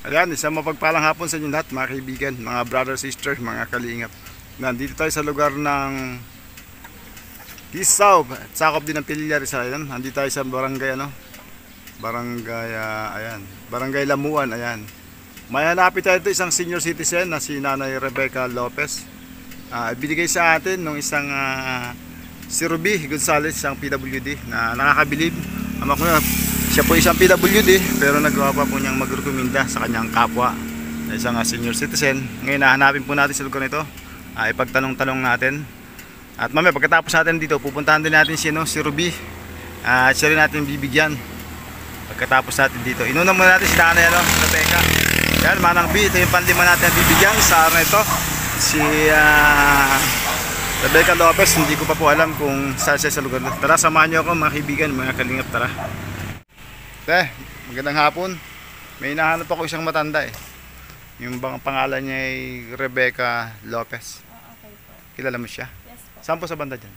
Ayan, isang mapagpalang hapon sa inyo lahat mga kaibigan, mga brother, sister, mga kalingap. Nandito tayo sa lugar ng Kisaw, sakop din ng Pilyar sa ayan. Nandito tayo sa barangay Barangay ayan, Barangay Lamuan, ayan. May hanapin tayo ito isang senior citizen na si Nanay Rebecca Lopez. Binigay sa atin nung isang si Ruby Gonzales, isang PWD na nakakabilib. Siya po isang PWD pero nagawa pa po niyang magrekomenda sa kanyang kapwa na isang senior citizen. Ngayon nahanapin po natin sa lugar nito. Ipagtanong-tanong natin. At mamaya pagkatapos natin dito, pupuntahan din natin si Ruby. Siya rin natin bibigyan. Pagkatapos natin dito, inuna muna natin si Nanay Rebecca. Yan, Manang B, ito yung panlima natin bibigyan sa araw na ito. Si Rebecca Lopez, hindi ko pa po alam kung saan siya sa lugar nito. Tara, samahan niyo ako mga kaibigan, mga kalingap, tara. Magandang hapon. May hinahanap ako isang matanda eh. Yung bang pangalan niya ay Rebecca Lopez. Okay po. Kilala mo siya? Yes po. Saan po sa banda dyan?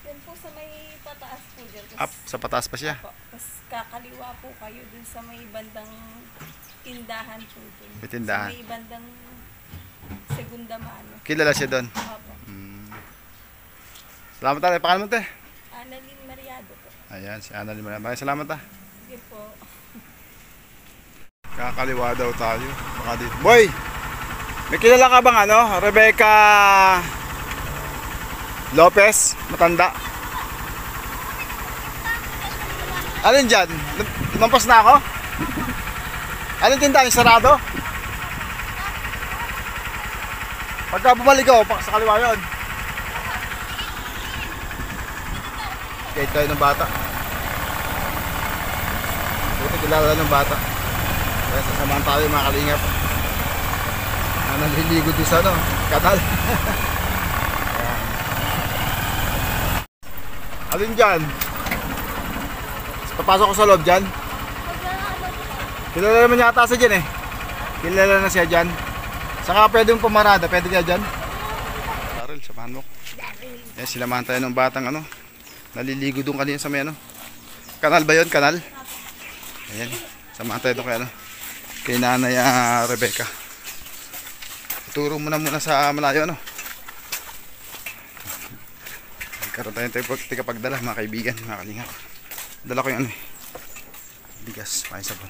Yan po sa may pataas po dyan. Up, sa pataas pa siya? Tapos kakaliwa po kayo dun sa may bandang tindahan po dun. May tindahan. Sa may bandang Segunda Mano. Kilala siya doon? Opo. Salamat tayo. Paano mo te? Annalyn Mariado po. Ayan, si Annalyn Mariado. Maraming salamat ta. Sige po. Kakaliwa daw tayo. Baka dito. Boy! May kilala ka bang Rebecca Lopez? Matanda. Alin dyan? Lumampas na ako? Alin tindahan? Sarado? Pagka bumalik ako, sa kaliwa yun. Kahit tayo ng bata. Buti kilala ng bata. Kaya sasamahan tayo mga kalingap. Naliligo doon sa kanal. Alin dyan? Papasok ko sa loob dyan. Kilala naman yata sa dyan eh. Kilala na siya dyan. Saka pwede mong pumarada. Pwede kaya dyan? Daryl, samahan mo. Yan, sinamahan tayo ng batang naliligo doon kanina sa may kanal ba yun? Kanal? Ayan. Samahan tayo doon kay Nanay Rebecca. Ituro mo na muna sa malayo Nagkaroon tayo pagdala mga kaibigan, mga kalingap. Dala ko yung bigas, may sabon.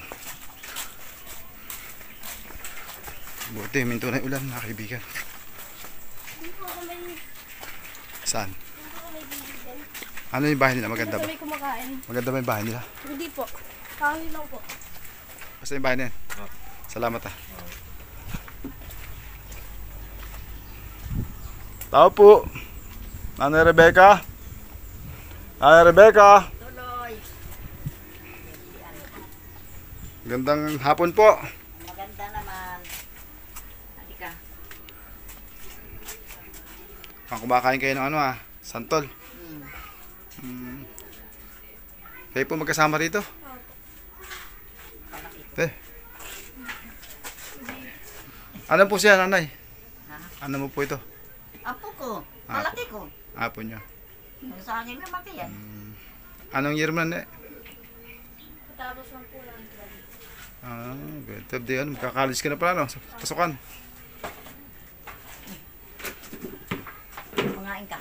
Buti, minto na yung ulan mga kaibigan. Saan? Ano yung bahay nila? Maganda ba? Maganda ba yung bahay nila? Hindi po. Kahoy lang po. Basta yung bahay na yan? Salamat Tao po. Nanay Rebecca. Nanay Rebecca. Tuloy. Gandang hapon po. Maganda naman. Halika. Kumakain kayo ng santol. Kayo po magkasama rito? Ano po siya, Nanay? Ano mo po ito? Apo ko, malaki ko. Apo nyo. Sa akin lumaki yan. Anong year man Tapos lang po lang. Better di magkakalis ka na pala sa pasukan. Mangain ka.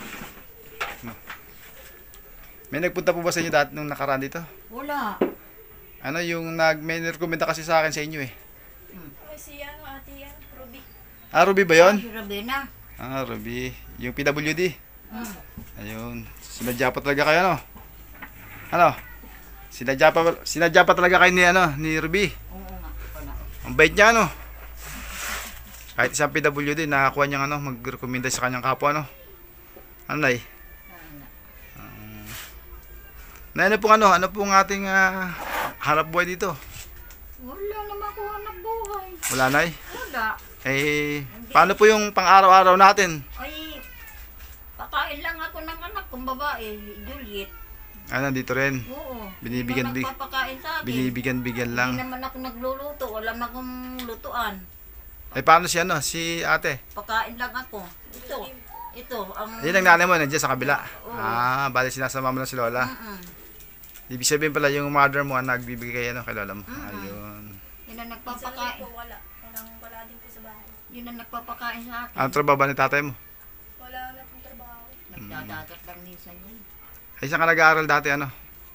May nagpunta po ba sa inyo dati nung nakaraan dito? Wala. Yung may rekomenda kasi sa akin sa inyo eh. Okay, si ate yan, Ruby. Ruby ba yun? Si Rabina. Ruby. Yung PWD. Ayun. Sinadya pa talaga kayo Sinadya pa talaga kayo ni Ruby. Oo nga. Wala. Ang bait niya Kahit isang PWD nakakuha niyang magrekomenda sa kanyang kapwa Nay? Ano pong ating hanap buhay dito? Wala naman ko hanap buhay. Wala, Nay? Wala. Paano po yung pang-araw-araw natin? Ay, pakain lang ako ng anak kong babae, Juliet. Nandito rin. Oo. Binibigyan nagpapakain sa akin. Binibigyan lang. Hindi naman ako nagluluto. Wala na akong lutuan. Paano si ate? Pakain lang ako. Ito. Yan ang nanay mo, nandiyan sa kabila. Oo. Bali sinasama mo na si Lola. Ibig sabihin pala yung mother mo ang nagbibigay kay Lola mo. Ayun. Yan ang Minsan nagpapakain. po wala din po sa bahay. Yun ang nagpapakain sa akin. Ano trabaho ba ni tatay mo? Wala na pong trabaho. Nagdadagat lang minsan yun. Ay, saan ka nag-aaral dati, ano?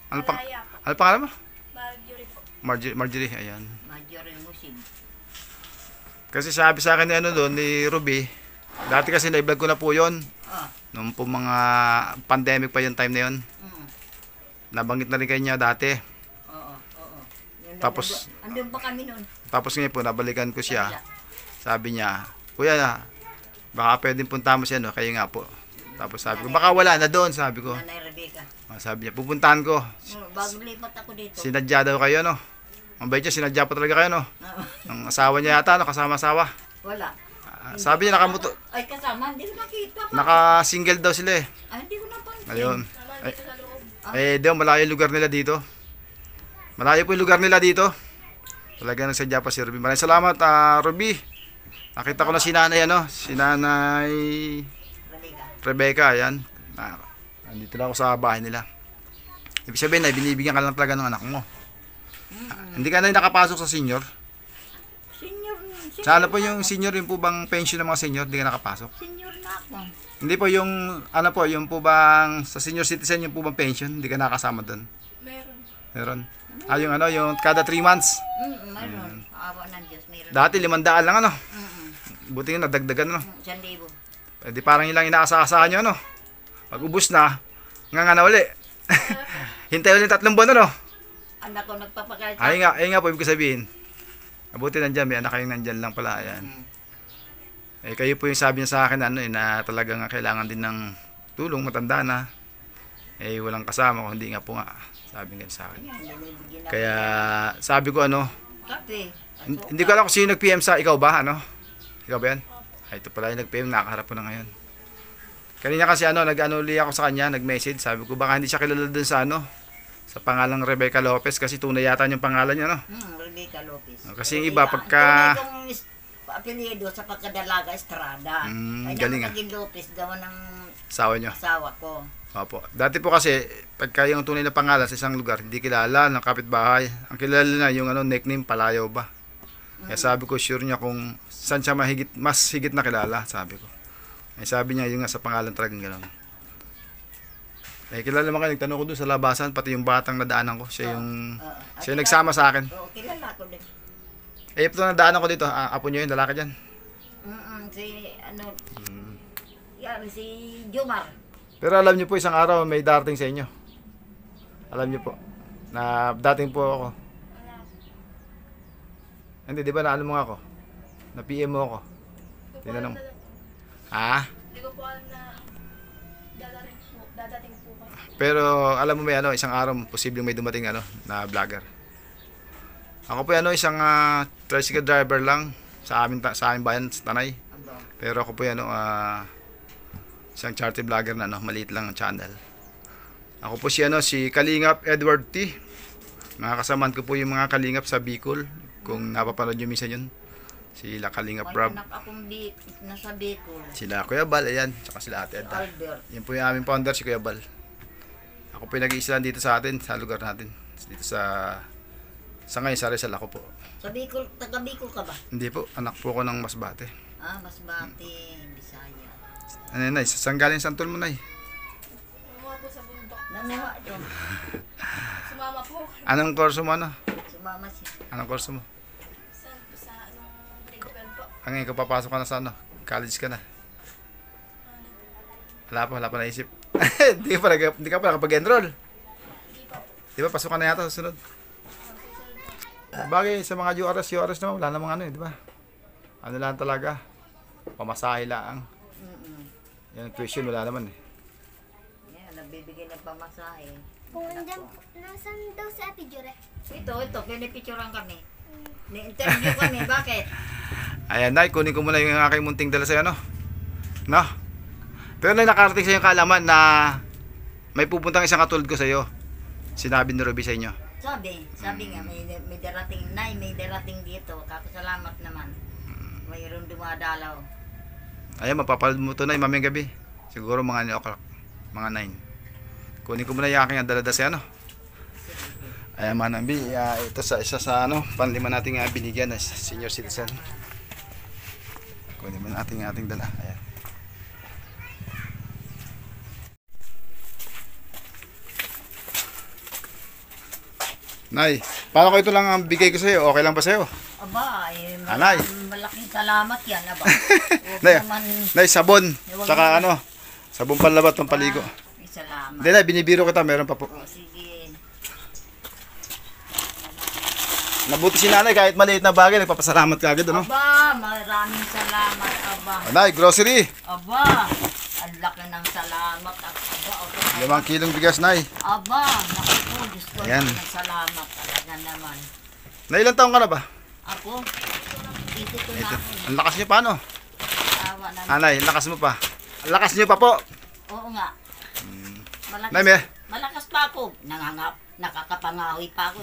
Malaya po. Ano pangalan mo? Marjorie po. Marjorie, ayan. Major yung musin. Kasi sabi sa akin ni ano doon, ni Ruby, dati kasi na-vlog ko na po yun. Ah. Noong po mga pandemic pa yung time na yun. Mm. Nabanggit na rin kayo niya dati. Oo. Yun na- Tapos- andun pa kami nun. Tapos ngayon po, nabalikan ko siya. Sabi niya, Kuya, baka pwedeng punta mo siya, no? Kayo nga po. Tapos sabi ko, baka wala na doon, sabi ko. Nanay Rebecca. Sabi niya, pupuntahan ko. Bago lipat ako dito. Sinadya daw kayo, no? Mabait niya, sinadya pa talaga kayo, no? Oo. Ang asawa niya yata, no? Kasama asawa. Wala. Sabi niya, Ay, kasama. Hindi ko nakita pa. naka-single daw sila eh. Ay, hindi ko napansin. Ayun. Naman dito sa loob. Daw, malayo yung lugar nila dito. Malayo po yung lugar nila dito. Talaga nagsadya pa si Ruby. Maraming salamat, Ruby. Nakita ko na si nanay, ano? Si nanay Rebecca, ayan. Nandito lang ako sa bahay nila. Ibig sabihin na, binibigyan ka lang talaga ng anak mo. Hindi ka na nakapasok sa senior. Senior. Sana po yung senior, yung po bang pension ng mga senior, hindi ka nakapasok. Senior na ako. Hindi po yung, ano po, yung po bang, sa senior citizen, yung po bang pension, hindi ka nakasama doon. Meron. Meron. Yung ano, yung kada 3 months. Mayroon. Awa ng Diyos. Mayroon. Dati 500 lang, ano. Mm-mm. Buti nga, nadagdagan, ano. 1,000. Di parang yun lang inaasahan nyo, ano. Pag ubus na, nga na uli. Hintay ulit 3 buwan, ano. Anak ko nagpapakain sa Ayun nga po, ibig sabihin. Mabuti nandyan, may anak kayong nandyan lang pala, ayan. Kayo po yung sabi niya sa akin, ano, na talagang kailangan din ng tulong, matanda na. Walang kasama ko, hindi nga po nga. Sabi nga sa akin. Kaya, sabi ko, ano, Kape. hindi ko alam kung sino nag-PM sa, ikaw ba, ano? Ikaw ba yan? Ito pala yung nag-PM, nakaharap ko na ngayon. Kanina kasi, nag-uli ako sa kanya, nag-message, sabi ko, baka hindi siya kilala dun sa, sa pangalang Rebecca Lopez, kasi tunay yata yung pangalan niya, no? Rebecca Lopez. Kasi yung iba, pagka... Tunay kong apelyido sa pagkadalaga Estrada. Kaya galing, naging Lopez gawa ng Asawa nyo. asawa ko. Opo. Dati po kasi, pagka yung tunay na pangalan sa isang lugar, hindi kilala ng kapitbahay. Ang kilala na yung nickname, Palayaw ba? Kaya sabi ko, sure niya kung saan siya mas higit na kilala, sabi ko. Sabi niya, yung nga sa pangalan talagang gano'n. Kilala naman kayo, nagtanong ko doon sa labasan, pati yung batang nadaanan ko, siya yung nagsama sa akin. Oo, kilala ko din. Ito nadaanan ko dito, apo niyo yun, lalaki dyan. Si Jomar. Pero alam niyo po, isang araw may darating sa inyo. Alam niyo po, na dating po ako. Hindi, di ba naano mo nga ako? Na PM mo ako. Tinanong. Ha? Hindi ko po alam na dadating po kayo. Pero alam mo may isang araw posibleng may dumating na vlogger. Ako po isang tricycle driver lang sa aming bayan sa Tanay. Pero ako po isang charity vlogger na maliit lang ang channel. Ako po si Kalingap Edward T. Mga kasamaan ko po yung mga Kalingap sa Bicol. Kung napapanood nyo minsan yun. Sila Kalingap Rob. Anak akong nasa Bicol. Sila Kuya Bal, ayan. Tsaka sila Ate Edda. Albert. Yan po yung aming founder, si Kuya Bal. Ako po yung nag-iisa dito sa atin, sa lugar natin. Dito sa ngayon, sa Rizal ako po. Sa Bicol, taga Bicol ka ba? Hindi po, anak po ako ng Masbate. Masbate, Bisaya. Ano yun, Nay? Saan galing santol mo, Nay? Sumama po sa bundok. Nanawa doon. Sumama po. Anong kurso mo, Sumama siya. Anong kurso mo? Sa grade 12 po. Ngayon ka papasok ka na sa college ka na. Wala pa naisip. Hindi ka pa nakapag-enroll. Di ba, pasok ka na yata sa sunod. Bagay, sa mga URS naman, wala namang di ba? Ano lang talaga, pamasahe lang. Yan, tuition, wala naman Yan, nagbibigay ng pamasahe. Nasaan daw si Ate Jure? Ito, pinipicturean kami. Ni-interview kami, bakit? Ayan, Nay, kunin ko muna yung aking munting dala sa'yo, no? Pero Nay, nakarating sa'yo yung kaalaman na may pupuntang isang katulad ko sa'yo. Sinabi ni Ruby sa inyo. Sabi nga, may darating, may darating dito. Kakasalamat naman. Mayroon dumadalaw. Ayan, mapapalad mo ito, Nay, mamayang gabi. Siguro mga 9 o'clock. Mga 9. Kunin ko muna yung aking dala sa'yo, no? Ayan Manang B, ito sa isa sa ano, panlima nating binigyan na senior citizen. Kunin mo natin ating dala. Ayan. Nay, paano ko ito lang ang bigay ko sa iyo? Okay lang ba sa iyo? Aba, Anay. malaking salamat yan, aba. Huwag Nay, naman, nay sabon, Huwag tsaka naman. ano, sabon panlabat ng paligo. may salamat. Hindi na, binibiro kita, meron pa po. O, sige. Nabuti si nanay kahit maliit na bagay, nagpapasalamat ka agad, ano? Aba, maraming salamat, aba. Nay, grocery, Aba, ang laki ng salamat. Aba, okay. 5 kilong bigas, nay. Aba, naku po, Diyos ko, Ayan. ng salamat talaga naman. Nay, ilang taong ka na ba? Ako, dito ko na ako. Ang lakas niyo pa, ano? Awa na. Nanay, ang lakas mo pa. Ang lakas niyo pa po. Oo nga. Malakas, Nay, may, malakas pa ako. Nakakapangahoy pa ako.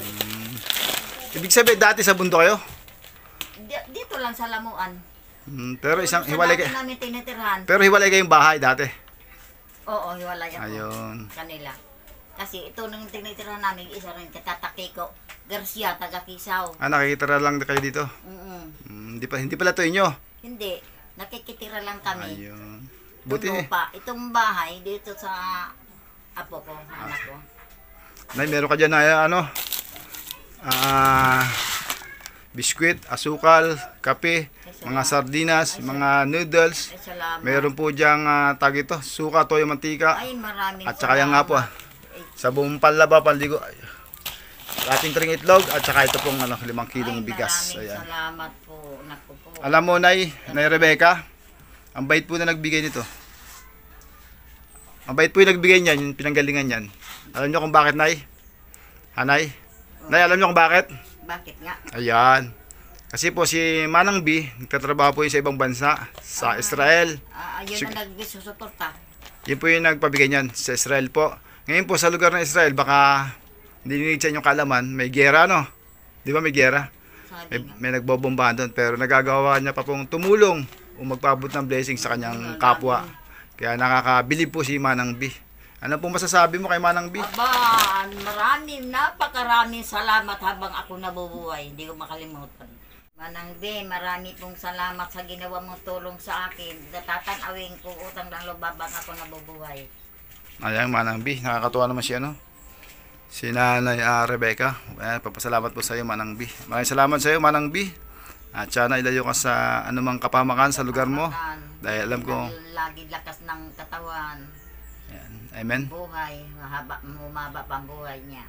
ibig sabihin, dati sa bundok kayo? Dito lang sa Lamuan. Pero isang, Sa hiwalay dati kayo. namin tinitirhan. Pero hiwalay kayong bahay dati. Oo, hiwalay ako. Ayun. Kanila. Kasi ito nung tinitirhan namin, isa rin katatakiko. Garcia, taga Kisaw. Nakikitira lang kayo dito. Hindi pala to inyo. Hindi, nakikitira lang kami. Ayun. Buti. Buti. Itong bahay, dito sa apo ko, anak ko. Nay, meron ka dyan na ano? Biskwit, asukal, kape, mga sardinas, mga noodles. Ay, salamat. Meron po diyang tag ito, suka, toyo, mantika. Ay, maraming At saka yan nga po sabong panlaba, panligo. Ating tring itlog at saka ito pong 5 kilong bigas. Maraming Ayan. salamat po. Naku po. Alam mo, Nay Rebecca, ang bait po na nagbigay nito. Ang bait po yung nagbigay niyan, yung pinanggalingan niyan. Alam niyo kung bakit, Nay? Nay? Nay, alam niyo kung bakit? Bakit nga? Ayan. Kasi po si Manang B, nagtatrabaho po yun sa ibang bansa, sa Israel. Ayun ang nagsusuporta. Yun po yung nagpabigay niyan sa Israel po. Ngayon po sa lugar ng Israel, baka hindi nyo sa inyong kalaman, may gera, no? Di ba may gera? Sabi nga. May nagbobombahan doon, pero nagagawa niya pa pong tumulong o magpaabot ng blessing sa kanyang kapwa. Kaya nakakabilib po si Manang B. Ano po masasabi mo kay Manang B? Aba, napakaraming salamat habang ako nabubuhay. Hindi ko makalimutan. Manang B, marami pong salamat sa ginawa mong tulong sa akin. Tatanawin ko utang ng loob habang ako nabubuhay. Ayan, Manang B. Nakakatuwa naman siya, no? Si Nanay Rebecca. Ayan, papasalamat po sa iyo, Manang B. Maraming salamat sa iyo, Manang B. At sana ilayo ka sa anumang kapamakan sa lugar mo. Dahil alam ko, Lagi lakas ng katawan. ayan, amen. Buhay. Humaba pang buhay niya.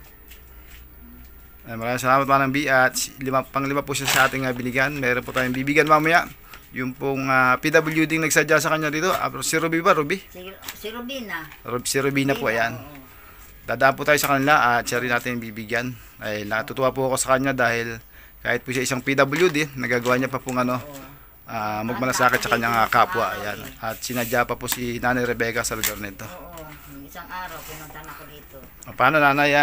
Ayan, maraming salamat, Manang B. At pang-5 po siya sa ating binigyan. Meron po tayong bibigyan mamaya. Yung pong PWD nagsadya sa kanya dito. Si Ruby ba? Ruby? Si Rubina. Si Rubina po, ayan. Dadaan po tayo sa kanila at siya rin natin bibigyan. Ay, natutuwa po ako sa kanya dahil kahit po siya isang PWD, nagagawa niya pa pong magmalasakit sa kanyang kapwa. Ayan. At sinadya pa po si Nanay Rebecca sa lugar nito. Oo. Isang araw, pinunta na ako dito. Paano, Nanay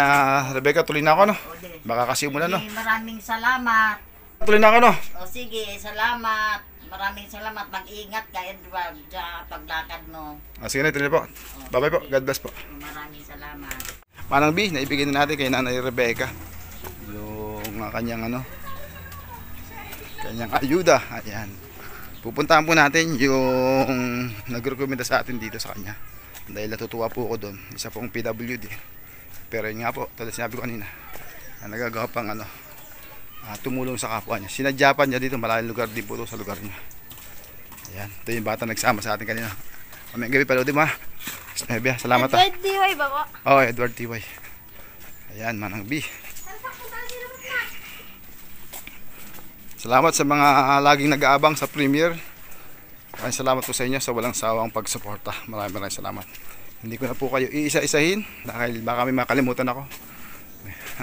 Rebecca? Tuloy na ako, no? O, di. Baka kasi muna, no? Maraming salamat. Tuloy na ako, no? O sige, salamat. Maraming salamat. Mag-ingat ka, Edward, sa paglakad mo. Sige na, tuloy po. Bye-bye po. God bless po. Maraming salamat. Manang B, naibigay na natin kay Nanay Rebecca yung kanyang kanyang ayuda. Ayan. Pupuntahan po natin yung nag-recommenda sa atin dito sa kanya. Dahil natutuwa po ako doon. Isa pong PWD. Pero yun nga po, tulad sinabi ko kanina, nagagawa pang tumulong sa kapwa niya. Sinadya pa niya dito, malaking lugar din po ito sa lugar niya. Ayan, ito yung bata nagsama sa atin kanina. Mamayang gabi pala, di ba? Salamat ha. Edward D.Y. ba po? Oo, Edward T.Y. Ayan, Manang B. Salamat sa mga laging nag-aabang sa premiere. Maraming salamat po sa inyo sa walang sawang pagsuporta. Maraming salamat. Hindi ko na po kayo iisa-isahin dahil baka may makalimutan ako.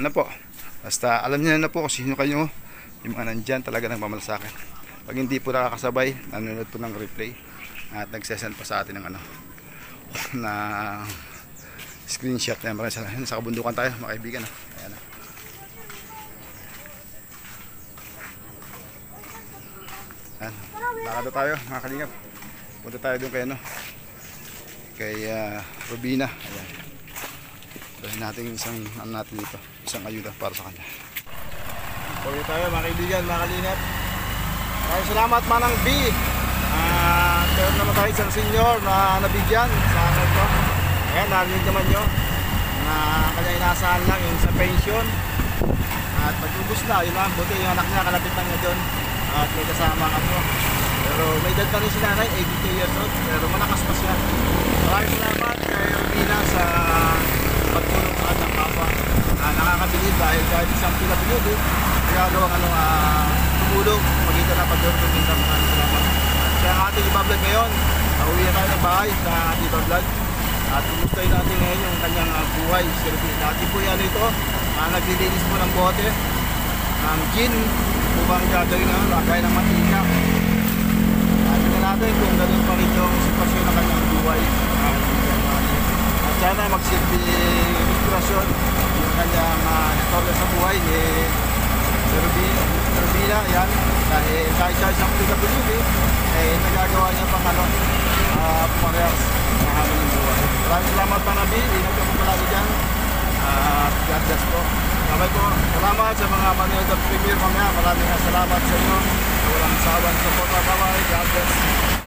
Ano po? Basta alam niyo na po kung sino kayo. Yung mga nandyan talaga nagmamalasakit. Pag hindi po nakakasabay, nanonood po ng replay at nagsesend pa sa atin ng na screenshot na maraming salamat. Sa kabundukan tayo, mga kaibigan. Ayan. Ayan. Lakad na tayo, mga kalingap. Punta tayo doon kay kay Rubina. Ayan. Dahil natin isang natin dito, isang ayuda para sa kanya. Pauwi tayo mga kaibigan, mga kalingap. Maraming salamat Manang B. Meron naman tayo isang senior na nabigyan sa akin ko. Ayan, narinig naman nyo na kanya inaasahan lang yung sa pension. At pag-ubos na, yun lang, buti yung anak niya, kalapit lang niya doon. At may kasama ka po. Pero may edad pa rin si nanay, 82 years old. Pero malakas pa siya. Maraming salamat kay Rubina sa pagtulong sa kanyang papa. Nakakabilib dahil kahit isang PWD, nagagawang tumulong magitan na pagtulong minsan. Maraming salamat. Kaya ang ating ibablog ngayon, uwi na tayo ng bahay sa ating ibablog. At kumustahin natin ngayon yung kanyang buhay. Dati po yan ito, naglilinis po ng bote, ng gin, upang gagawin na lagay ng mantika. Tingnan natin kung gano'n pa rin yung sitwasyon ng kanyang buhay. At sana magsilbi inspirasyon yung kanyang istorya sa buhay ni Rubina. Yan, dahil kahit siya isang PWD, nagagawa niya pang pumarehas na hamon ng buhay. Maraming salamat pa Nabi, ingat ka po palagi dyan. God bless po. Sabay po, salamat sa mga manonood at premier mamaya. Maraming salamat sa inyo. Walang sawang support. Bye-bye. God bless.